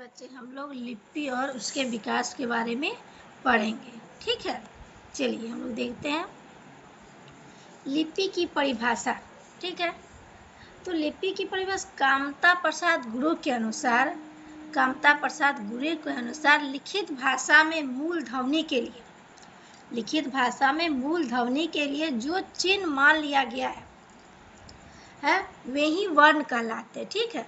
बच्चे हम लोग लिपि और उसके विकास के बारे में पढ़ेंगे। ठीक है, चलिए हम लोग देखते हैं लिपि की परिभाषा। ठीक है, तो लिपि की परिभाषा कामता प्रसाद गुरु के अनुसार लिखित भाषा में मूल ध्वनि के लिए जो चिन्ह मान लिया गया है वे ही वर्ण कहलाते हैं। ठीक है,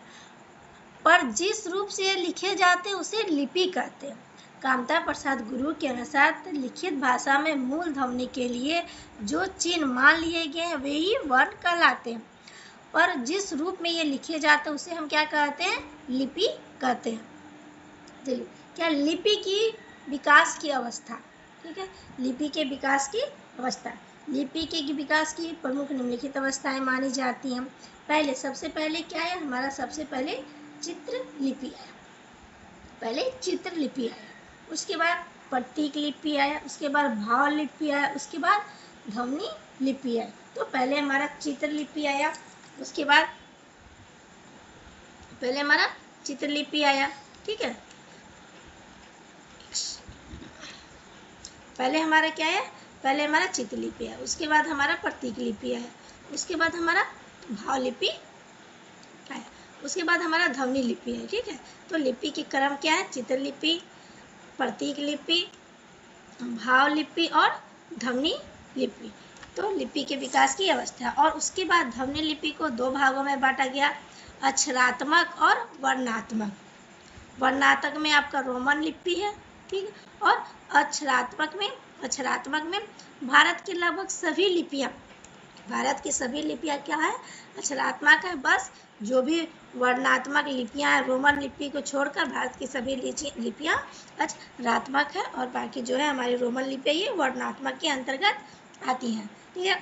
पर जिस रूप से ये लिखे जाते हैं उसे लिपि कहते हैं। कामता प्रसाद गुरु के अनुसार लिखित भाषा में मूल ध्वनि के लिए जो चिन्ह मान लिए गए हैं वे ही वर्ण कहलाते हैं, पर जिस रूप में ये लिखे जाते हैं उसे हम क्या कहते हैं? लिपि कहते हैं। चलिए, क्या लिपि की विकास की अवस्था। ठीक है, लिपि के विकास की अवस्था। लिपि के विकास की प्रमुख निम्नलिखित अवस्थाएं मानी जाती हैं। सबसे पहले क्या है हमारा? सबसे पहले चित्र लिपि आया। उसके बाद प्रतीक लिपि आया, उसके बाद भाव लिपि आया, उसके बाद ध्वनि लिपि आया। तो पहले हमारा चित्र लिपि आया, उसके बाद पहले हमारा चित्र लिपि आया। ठीक है, पहले हमारा क्या है? पहले हमारा चित्र लिपि आया, उसके बाद हमारा प्रतीक लिपि आया, उसके बाद हमारा भाव लिपि आया, उसके बाद हमारा ध्वनि लिपि है। ठीक है, तो लिपि के क्रम क्या है? चित्र लिपि, प्रतीक लिपि, भाव लिपि और ध्वनि लिपि। तो लिपि के विकास की अवस्था। और उसके बाद ध्वनि लिपि को दो भागों में बांटा गया, अक्षरात्मक और वर्णात्मक। वर्णात्मक में आपका रोमन लिपि है। ठीक है, और अक्षरात्मक में भारत की लगभग सभी लिपियां क्या है? अक्षरात्मक है। बस जो भी वर्णात्मक लिपियां हैं रोमन लिपि को छोड़कर भारत की सभी लिपियां अक्षरात्मक है, और बाकी जो है हमारी रोमन लिपि ये वर्णात्मक के अंतर्गत आती हैं। ठीक है,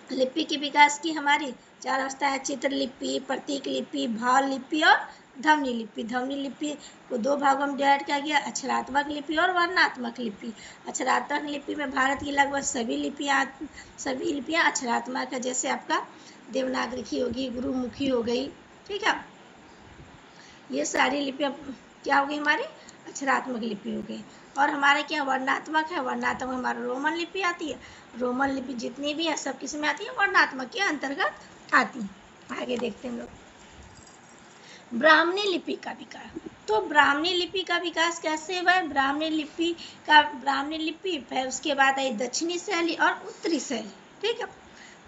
लिपि के विकास की हमारी चार अवस्था है, चित्र लिपि, प्रतीक लिपि, भाव लिपि और ध्वनि लिपि। ध्वनि लिपि को दो भागों में डिवाइड किया गया, अक्षरात्मक लिपि और वर्णात्मक लिपि। अक्षरात्मक लिपि में भारत की लगभग सभी लिपियां अक्षरात्मक है, जैसे आपका देवनागरी होगी, गुरुमुखी हो गई। ठीक है, ये सारी लिपियां क्या हो गई? हमारी अक्षरात्मक लिपि हो गई। और हमारे क्या वर्णात्मक है? वर्णात्मक हमारा रोमन लिपि आती है। रोमन लिपि जितनी भी है सब किस में आती है? वर्णात्मक के अंतर्गत आती है। आगे देखते हैं हम लोग ब्राह्मणी लिपि का विकास। तो ब्राह्मणी लिपि का विकास कैसे हुआ है? ब्राह्मणी लिपि फिर उसके बाद आई दक्षिणी शैली और उत्तरी शैली। ठीक है,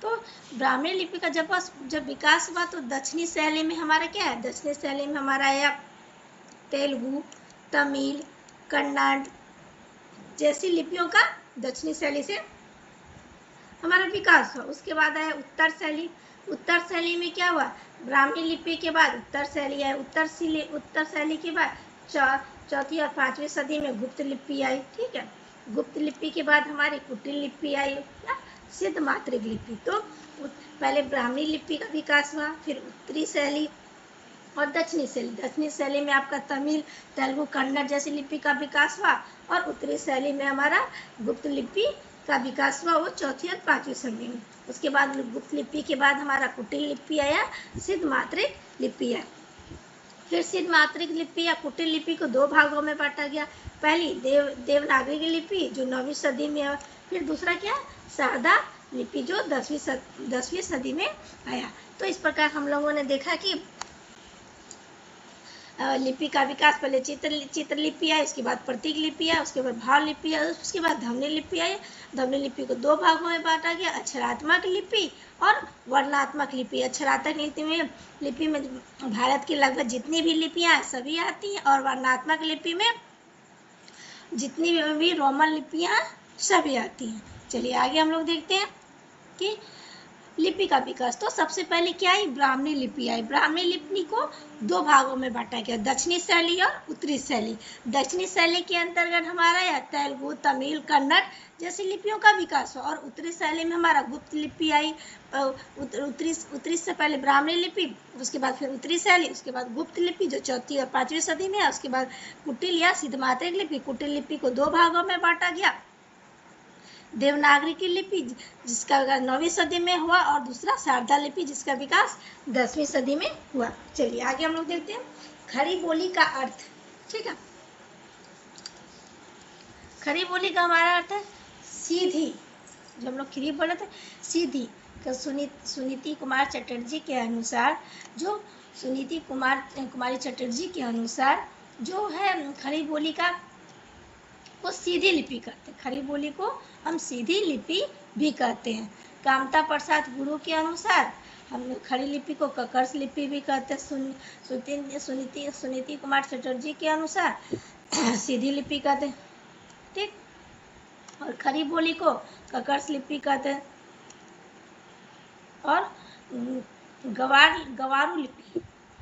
तो ब्राह्मणी लिपि का जब विकास हुआ तो दक्षिणी शैली में हमारा क्या है? दक्षिणी शैली में हमारा आया तेलुगु, तमिल, कन्नड़ जैसी लिपियों का दक्षिणी शैली से हमारा विकास हुआ। उसके बाद आया उत्तर शैली। उत्तर शैली में क्या हुआ? ब्राह्मणी लिपि के बाद उत्तर शैली आई। उत्तर शैली के बाद चौथी और पांचवी सदी में गुप्त लिपि आई। ठीक है, गुप्त लिपि के बाद हमारी कुटिल लिपि आई, सिद्ध मात्रिक लिपि। तो पहले ब्राह्मणी लिपि का विकास हुआ, फिर उत्तरी शैली और दक्षिणी शैली। दक्षिणी शैली में आपका तमिल, तेलुगु, कन्नड़ जैसी लिपि का विकास हुआ, और उत्तरी शैली में हमारा गुप्त लिपि का विकास हुआ, वो चौथी और पांचवी सदी में। उसके बाद गुप्त लिपि के बाद हमारा कुटिल लिपि आया, सिद्ध मात्रिक लिपि आया। फिर सिद्ध मात्रिक लिपि या कुटिल लिपि को दो भागों में बांटा गया। पहली देवनागरी लिपि जो 9वीं सदी में है, फिर दूसरा क्या? शारदा लिपि जो 10वीं सदी में आया। तो इस प्रकार हम लोगों ने देखा कि लिपि का विकास पहले चित्र लिपि आई, उसके बाद प्रतीक लिपि आई, उसके बाद भाव लिपि आई, उसके बाद ध्वनि लिपि आई। ध्वनि लिपि को दो भागों में बांटा गया, अक्षरात्मक लिपि और वर्णात्मक लिपि। अक्षरात्मक लिपि में भारत की लगभग जितनी भी लिपियां सभी आती हैं, और वर्णात्मक लिपि में जितनी भी रोमन लिपियां सभी आती हैं। चलिए आगे हम लोग देखते हैं कि लिपि का विकास। तो सबसे पहले क्या आई? ब्राह्मणी लिपि आई। ब्राह्मणी लिपि को दो भागों में बांटा गया, दक्षिणी शैली और उत्तरी शैली। दक्षिणी शैली के अंतर्गत हमारा या तेलुगु, तमिल, कन्नड़ जैसी लिपियों का विकास हुआ, और उत्तरी शैली में हमारा गुप्त लिपि आई। उत्तरी से पहले ब्राह्मणी लिपि, उसके बाद फिर उत्तरी शैली, उसके बाद गुप्त लिपि जो चौथी और पांचवी सदी में है, उसके बाद कुटिल या सिद्ध मात्रिक लिपि। कुटिल लिपि को दो भागों में बांटा गया, देवनागरी की लिपि जिसका विकास 9वीं सदी में हुआ, और दूसरा शारदा लिपि जिसका विकास 10वीं सदी में हुआ। चलिए आगे हम लोग देखते हैं खड़ी बोली का अर्थ। ठीक है। खड़ी बोली का हमारा अर्थ है सीधी, जो हम लोग खड़ी बोले थे सीधी। सुनीति कुमार चटर्जी के अनुसार, जो सुनीति कुमारी चटर्जी के अनुसार जो है खड़ी बोली का को सीधी लिपि कहते हैं। खड़ी बोली को हम सीधी लिपि भी कहते हैं। कामता प्रसाद गुरु के अनुसार हम खड़ी लिपि को ककर्स लिपि भी कहते हैं। सुनीति कुमार चटर्जी के अनुसार सीधी लिपि कहते हैं, ठीक। और खड़ी बोली को ककर्स लिपि कहते हैं। और गवारू लिपि,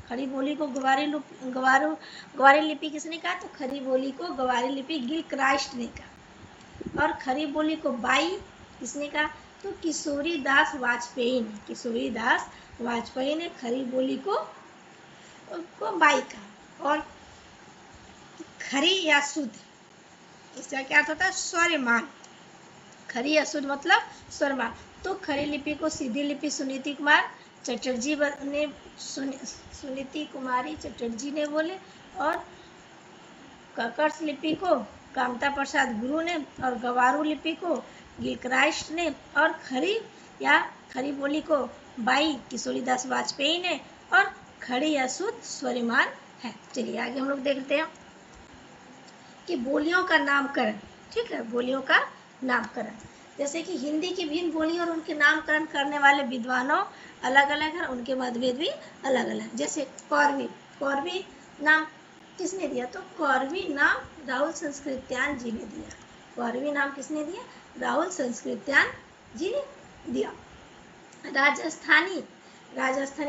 खड़ी बोली को गवारी लिपि किसने कहा? तो खड़ी बोली को गवारी लिपि गिलक्राइस्ट ने कहा। और खड़ी बोली को बाई किसने कहा? तो किशोरी दास वाजपेयी ने खड़ी बोली को बाई कहा। और खरी या शुद्ध, इसका क्या होता है? स्वरमान। खरी या शुद्ध मतलब स्वरमान। तो खड़ी लिपि को सीधी लिपि सुनीति कुमारी चटर्जी ने बोले, और ककर्स लिपि को कामता प्रसाद गुरु ने, और गवारू लिपि को गिलक्राइस्ट ने, और खड़ी बोली को बाई किशोरीदास वाजपेयी ने, और खड़ी या शुद्ध स्वरिमान है। चलिए आगे हम लोग देखते हैं कि बोलियों का नामकरण, ठीक है। बोलियों का नामकरण, जैसे कि हिंदी की भिन्न बोलियों और उनके नामकरण करने वाले विद्वानों अलग अलग हैं, उनके मतभेद भी अलग अलग। जैसे कौरवी नाम किसने दिया? तो कौरवी नाम राहुल संस्कृत्यान जी ने दिया। कौरवी नाम किसने दिया? राहुल संस्कृत्यान जी ने दिया। राजस्थानी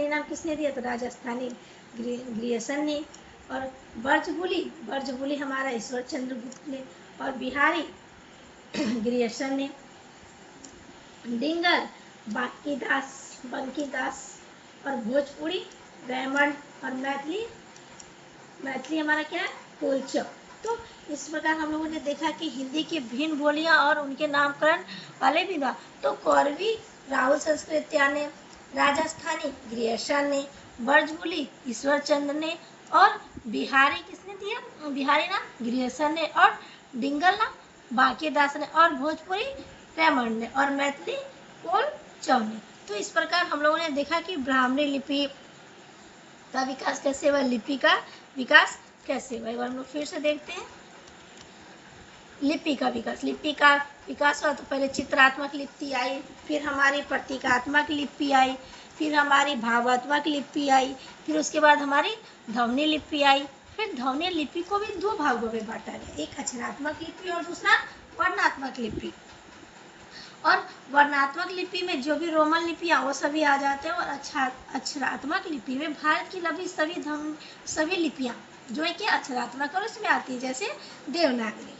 नाम किसने दिया? तो राजस्थानी ग्रियर्सन ने। और ब्रजबुली हमारा ईश्वर चंद्र गुप्त ने। और बिहारी ग्रियर्सन ने। डिंगल बंकीदास। और भोजपुरी रेमंड। और मैथिली हमारा क्या है? कोलचक। तो इस प्रकार हम लोगों ने देखा कि हिंदी की भिन्न बोलियां और उनके नामकरण वाले विद्वान, तो कौरवी राहुल संस्कृत्यान ने, राजस्थानी ग्रियर्सन ने, ब्रजबुली ईश्वर चंद्र ने, और बिहारी किसने दिया? बिहारी नाम ग्रियर्सन ने, और डिंगल नाम बांकीदास ने, और भोजपुरी रेमंड ने, और मैथिली कोलचक ने। तो इस प्रकार हम लोगों ने देखा कि ब्राह्मणी लिपि का विकास कैसे हुआ, लिपि का विकास कैसे हुआ। एक बार हम लोग फिर से देखते हैं लिपि का विकास हुआ। तो पहले चित्रात्मक लिपि आई, फिर हमारी प्रतीकात्मक लिपि आई, फिर हमारी भावात्मक लिपि आई, फिर उसके बाद हमारी ध्वनि लिपि आई। फिर ध्वनि लिपि को भी दो भागों में बांटा गया, एक अक्षरात्मक लिपि और दूसरा वर्णात्मक लिपि। और वर्णात्मक लिपि में जो भी रोमन लिपियां वो सभी आ जाते हैं, और अक्षरात्मक लिपि में भारत की लगभग सभी लिपियां जो है कि अक्षरात्मक और उसमें आती है, जैसे देवनागरी।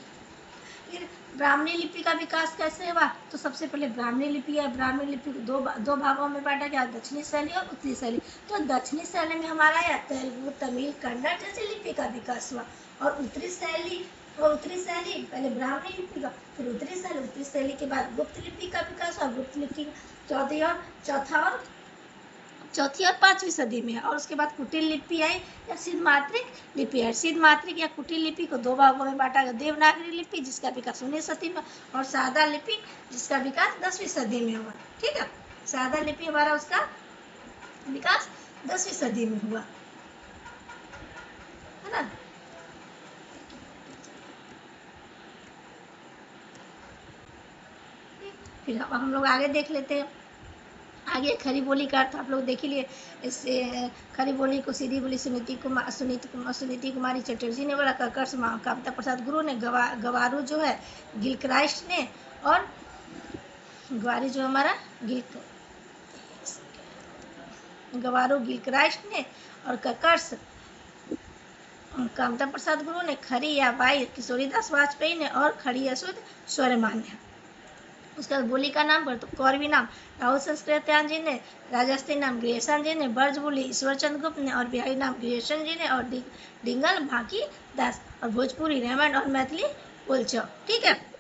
फिर ब्राह्मणी लिपि का विकास कैसे हुआ? तो सबसे पहले ब्राह्मणी लिपि है। ब्राह्मणी लिपि को दो भागों में बांटा गया, दक्षिणी शैली और उत्तरी शैली। तो दक्षिणी शैली में हमारा या तेलुगु, तमिल, कन्नड़ जैसी लिपि का विकास हुआ। और उत्तरी शैली पहले ब्राह्मणी लिपि का, फिर उत्तरी शैली के बाद गुप्त लिपि का विकास हुआ। गुप्त लिपि चौथी और पांचवी सदी में है। और उसके बाद कुटिल लिपि आई या सिद्धमात्रिक लिपि है। सिद्धमात्रिक या कुटिल लिपि को दो भागों में बांटा गया, देवनागरी लिपि जिसका विकास 19वीं सदी में, और सादा लिपि जिसका विकास 10वीं सदी में हुआ, ठीक है। सादा लिपि हमारा उसका विकास 10वीं सदी में हुआ, है ना। फिर हम लोग आगे देख लेते हैं। आगे खरी बोली का अर्थ आप लोग देख ही लिए। इससे खरी बोली को सीधी बोली सुनीति कुमारी चटर्जी ने बोला, ककर्स कामता प्रसाद गुरु ने, गवारू जो है गिलक्राइस्ट ने, और ग्वारी जो हमारा गवारू गिलक्राइस्ट ने, और ककर्स कामता प्रसाद गुरु ने, खरी या बाई किशोरीदास वाजपेयी ने, और खड़ी या शुद्ध स्वरमान ने। उसके बाद बोली का नाम पर तो कौरवी नाम राहुल संस्कृत्यान जी ने, राजस्थानी नाम ग्रियर्सन जी ने, ब्रजबुली ईश्वर चंद्र गुप्त ने, और बिहारी नाम ग्रियर्सन जी ने, और डिंगल बांकीदास, और भोजपुरी रेमंड, और मैथिली कोलचक, ठीक है।